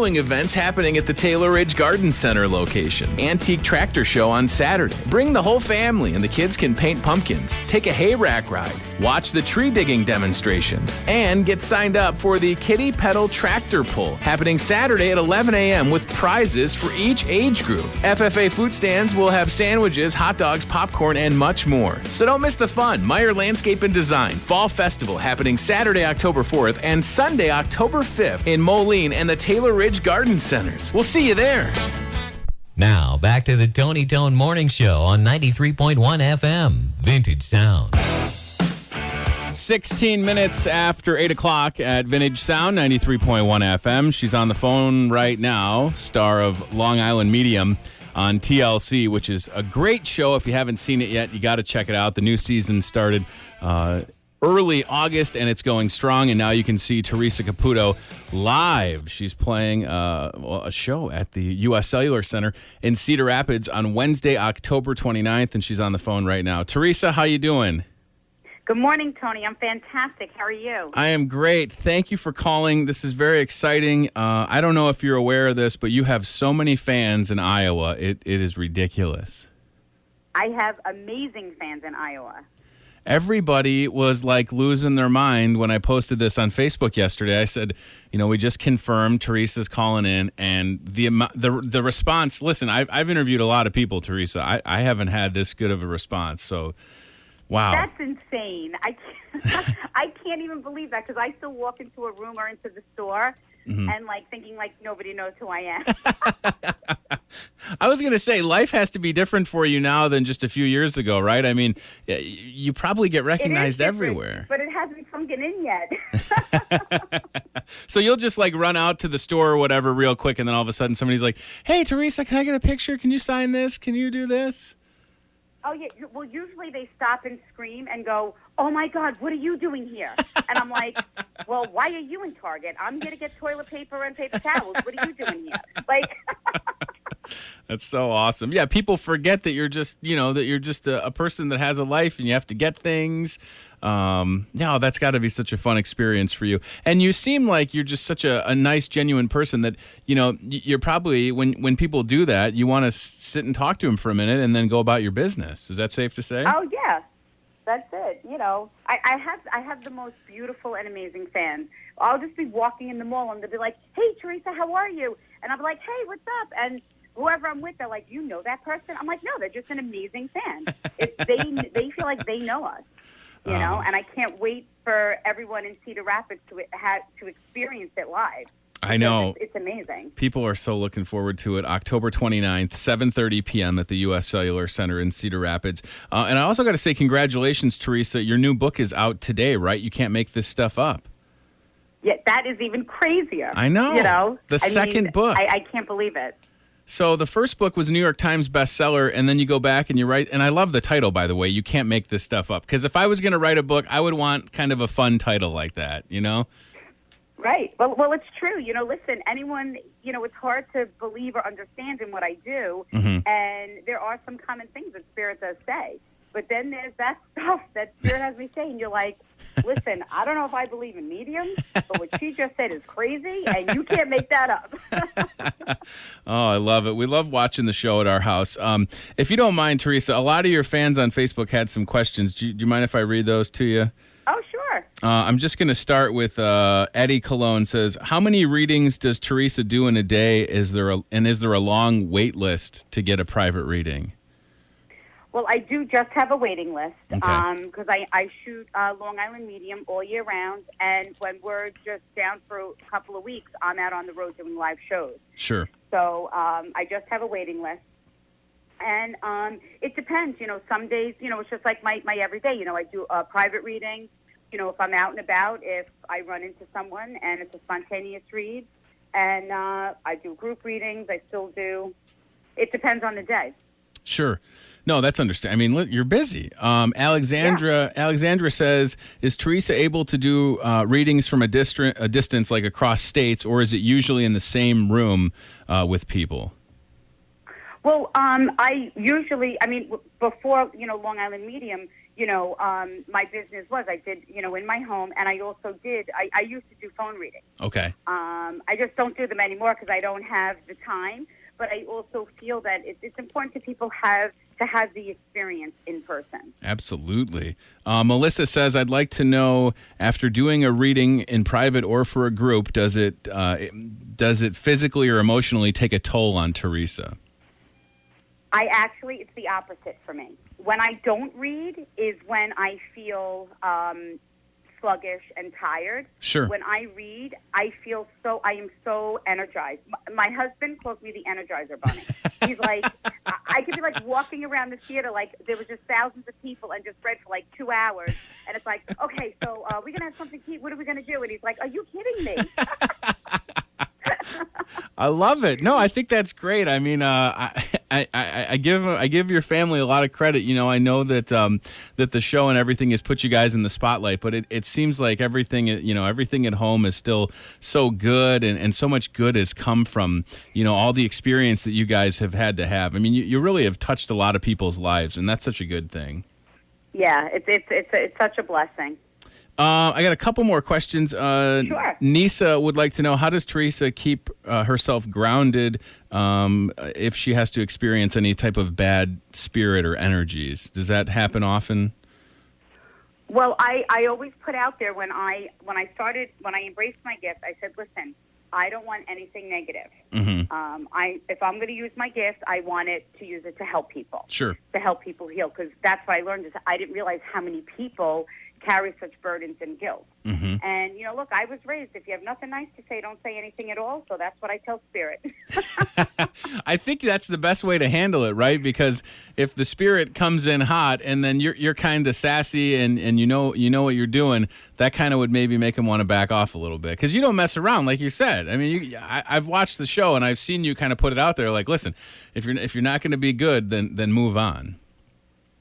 Events happening at the Taylor Ridge Garden Center location. Antique tractor show on Saturday. Bring the whole family and the kids can paint pumpkins, take a hay rack ride, watch the tree digging demonstrations, and get signed up for the Kitty Pedal Tractor Pull happening Saturday at 11 a.m. with prizes for each age group. FFA food stands will have sandwiches, hot dogs, popcorn, and much more. So don't miss the fun. Meyer Landscape and Design Fall Festival happening Saturday, October 4th and Sunday, October 5th in Moline and the Taylor Ridge Garden Centers. We'll see you there. Now, back to the Tony Tone Morning Show on 93.1 FM, Vintage Sound. 16 minutes after 8 o'clock at Vintage Sound, 93.1 FM. She's on the phone right now, star of Long Island Medium on TLC, which is a great show. If you haven't seen it yet, you got to check it out. The new season started early August, and it's going strong, and now you can see Theresa Caputo live. She's playing a show at the U.S. Cellular Center in Cedar Rapids on Wednesday, October 29th, and she's on the phone right now. Theresa, how you doing? Good morning, Tony. I'm fantastic. How are you? I am great. Thank you for calling. This is very exciting. I don't know if you're aware of this, but you have so many fans in Iowa. It is ridiculous. I have amazing fans in Iowa. Everybody was like losing their mind when I posted this on Facebook yesterday. I said, we just confirmed Theresa's calling in, and the response. Listen, I've interviewed a lot of people, Theresa. I haven't had this good of a response. So, wow, that's insane. I can't even believe that, because I still walk into a room or into the store and thinking nobody knows who I am. I was going to say, life has to be different for you now than just a few years ago, right? I mean, you probably get recognized everywhere. But it hasn't sunken in yet. So you'll just run out to the store or whatever real quick, and then all of a sudden somebody's like, hey, Theresa, can I get a picture? Can you sign this? Can you do this? Oh, yeah. Well, usually they stop and scream and go, oh, my God, what are you doing here? And I'm like, well, why are you in Target? I'm here to get toilet paper and paper towels. What are you doing here? That's so awesome. Yeah, people forget that you're just, a person that has a life and you have to get things. That's got to be such a fun experience for you. And you seem like you're just such a nice, genuine person that, you're probably, when people do that, you want to sit and talk to them for a minute and then go about your business. Is that safe to say? Oh, yeah. That's it. I have the most beautiful and amazing fans. I'll just be walking in the mall and they'll be like, hey, Theresa, how are you? And I'll be like, hey, what's up? And whoever I'm with, they're like, you know that person? I'm like, no, they're just an amazing fan. They feel like they know us, and I can't wait for everyone in Cedar Rapids to experience it live. I know. It's amazing. People are so looking forward to it. October 29th, 7:30 p.m. at the U.S. Cellular Center in Cedar Rapids. And I also got to say congratulations, Theresa. Your new book is out today, right? You can't make this stuff up. Yeah, that is even crazier. I know. The second book. I can't believe it. So the first book was a New York Times bestseller, and then you go back and you write, and I love the title, by the way, You Can't Make This Stuff Up. Because if I was going to write a book, I would want kind of a fun title like that, Right. Well, it's true. Listen, anyone, it's hard to believe or understand in what I do. And there are some common things that Spirit does say. But then there's that stuff that Spirit has me saying. You're like, listen, I don't know if I believe in mediums, but what she just said is crazy, and you can't make that up. Oh, I love it. We love watching the show at our house. If you don't mind, Theresa, a lot of your fans on Facebook had some questions. Do you mind if I read those to you? Oh, sure. I'm just going to start with Eddie Cologne says, how many readings does Theresa do in a day? Is there a long wait list to get a private reading? Well, I do just have a waiting list because I shoot Long Island Medium all year round, and when we're just down for a couple of weeks, I'm out on the road doing live shows. Sure. So I just have a waiting list. And it depends. Some days, it's just like my everyday. I do a private reading. If I'm out and about, if I run into someone and it's a spontaneous read. And I do group readings. I still do. It depends on the day. Sure. No, that's understandable. I mean, you're busy. Alexandra says, is Theresa able to do readings from a distance, like across states, or is it usually in the same room with people? Well, I usually, before, Long Island Medium, my business was. I did, in my home, and I also did, I used to do phone readings. Okay. I just don't do them anymore because I don't have the time, but I also feel that it's important to people to have the experience in person. Absolutely. Melissa says, I'd like to know, after doing a reading in private or for a group, does it physically or emotionally take a toll on Theresa? It's the opposite for me. When I don't read is when I feel sluggish and tired. Sure. When I read, I am so energized. My husband calls me the Energizer Bunny. He's like, I could be like walking around the theater like there was just thousands of people and just read for like 2 hours. And it's like, okay, so we're going to have something to eat. What are we going to do? And he's like, are you kidding me? I love it. No, I think that's great. I mean, I give your family a lot of credit. I know that that the show and everything has put you guys in the spotlight, but it seems like everything at home is still so good, and so much good has come from all the experience that you guys have had to have. I mean, you really have touched a lot of people's lives, and that's such a good thing. Yeah, it's such a blessing. I got a couple more questions. Sure. Nisa would like to know, how does Theresa keep herself grounded if she has to experience any type of bad spirit or energies? Does that happen often? Well, I always put out there when I embraced my gift, I said, listen, I don't want anything negative. Mm-hmm. If I'm going to use my gift, I want to use it to help people. Sure. To help people heal, because that's what I learned. Is I didn't realize how many people carry such burdens and guilt. Mm-hmm. And, look, I was raised, if you have nothing nice to say, don't say anything at all. So that's what I tell Spirit. I think that's the best way to handle it, right? Because if the Spirit comes in hot and then you're kind of sassy and you know what you're doing, that kind of would maybe make him want to back off a little bit. Because you don't mess around, like you said. I mean, I've watched the show and I've seen you kind of put it out there like, listen, if you're not going to be good, then move on.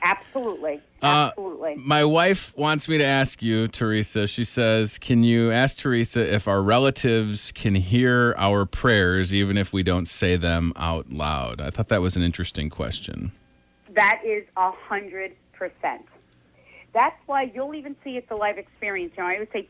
Absolutely. Absolutely. My wife wants me to ask you, Theresa. She says, can you ask Theresa if our relatives can hear our prayers even if we don't say them out loud? I thought that was an interesting question. That is 100%. That's why you'll even see it's a live experience. I would say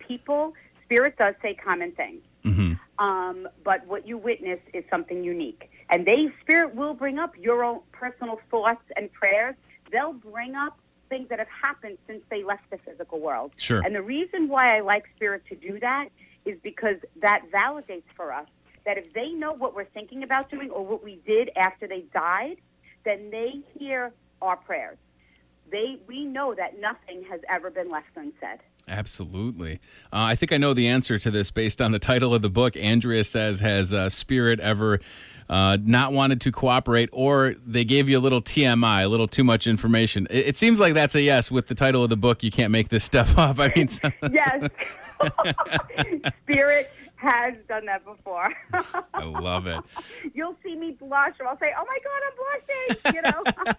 Spirit does say common things. Mm-hmm. But what you witness is something unique. And Spirit will bring up your own personal thoughts and prayers. They'll bring up things that have happened since they left the physical world. Sure. And the reason why I like Spirit to do that is because that validates for us that if they know what we're thinking about doing or what we did after they died, then they hear our prayers. We know that nothing has ever been left unsaid. Absolutely. I think I know the answer to this based on the title of the book. Andrea says, has Spirit ever not wanted to cooperate, or they gave you a little TMI, a little too much information? It seems like that's a yes with the title of the book. You can't make this stuff up. I mean, yes. Spirit has done that before. I love it. You'll see me blush, or I'll say, oh my God, I'm blushing,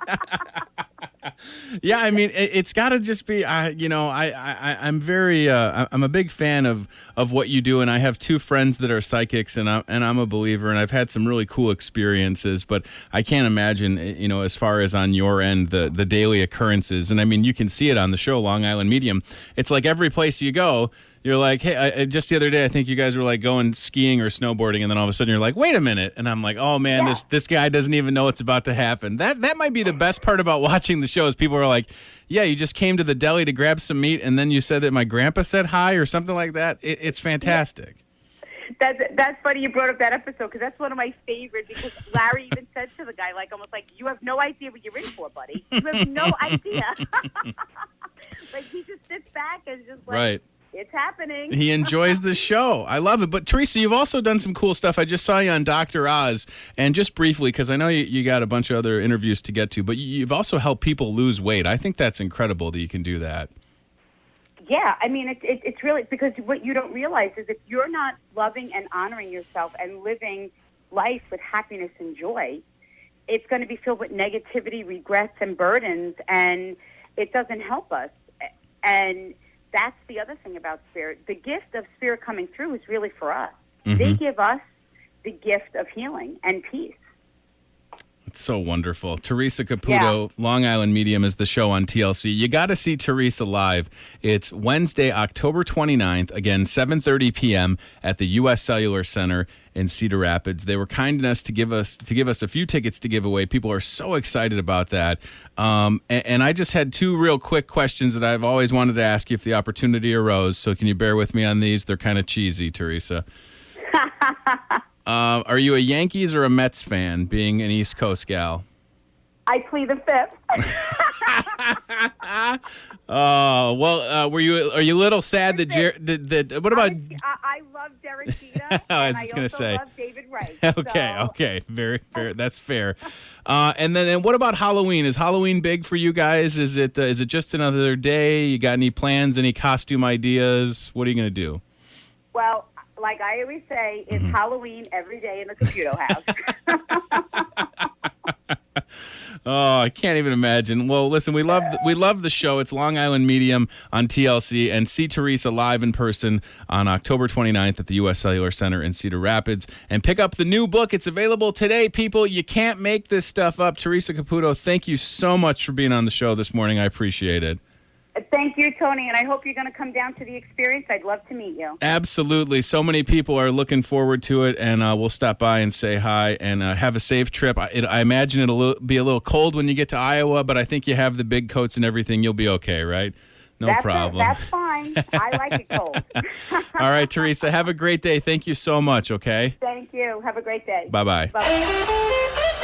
Yeah, I mean, it's got to just be, I'm very, I'm a big fan of what you do, and I have two friends that are psychics, and I'm a believer, and I've had some really cool experiences, but I can't imagine, as far as on your end, the daily occurrences, and I mean, you can see it on the show, Long Island Medium. It's like every place you go, you're like, hey, just the other day, I think you guys were like going skiing or snowboarding, and then all of a sudden you're like, wait a minute. And I'm like, oh man, yeah. this guy doesn't even know what's about to happen. That might be the best part about watching the show is people are like, yeah, you just came to the deli to grab some meat, and then you said that my grandpa said hi or something like that. It's fantastic. Yeah. That's funny you brought up that episode, because that's one of my favorites, because Larry even said to the guy, like, almost like, you have no idea what you're in for, buddy. You have no idea. Like, he just sits back and just like, right. It's happening. He enjoys the show. I love it. But Theresa, you've also done some cool stuff. I just saw you on Dr. Oz, and just briefly, because I know you got a bunch of other interviews to get to, but you've also helped people lose weight. I think that's incredible that you can do that. Yeah, I mean, it's really, because what you don't realize is if you're not loving and honoring yourself and living life with happiness and joy, it's going to be filled with negativity, regrets, and burdens, and it doesn't help us. And that's the other thing about Spirit. The gift of Spirit coming through is really for us. Mm-hmm. They give us the gift of healing and peace. So wonderful. Theresa Caputo, Long Island Medium is the show on TLC. You got to see Theresa live. It's Wednesday, October 29th, again, 7:30 p.m. at the U.S. Cellular Center in Cedar Rapids. They were kind enough to give us a few tickets to give away. People are so excited about that. And I just had two real quick questions that I've always wanted to ask you if the opportunity arose. So can you bear with me on these? They're kind of cheesy, Theresa. Are you a Yankees or a Mets fan, being an East Coast gal? I plead the fifth. Are you a little sad that what about? I love Derek Jeter. I was just going to say. I love David Wright. Okay, very fair. That's fair. And what about Halloween? Is Halloween big for you guys? Is it just another day? You got any plans? Any costume ideas? What are you going to do? Well, like I always say, it's Halloween every day in the Caputo house. Oh, I can't even imagine. Well, listen, we love the show. It's Long Island Medium on TLC, and see Theresa live in person on October 29th at the U.S. Cellular Center in Cedar Rapids. And pick up the new book. It's available today, people. You can't make this stuff up. Theresa Caputo, thank you so much for being on the show this morning. I appreciate it. Thank you, Tony, and I hope you're going to come down to the experience. I'd love to meet you. Absolutely. So many people are looking forward to it, and we'll stop by and say hi and have a safe trip. I imagine it'll be a little cold when you get to Iowa, but I think you have the big coats and everything. You'll be okay, right? No problem. That's fine. I like it cold. All right, Theresa, have a great day. Thank you so much, okay? Thank you. Have a great day. Bye-bye. Bye-bye.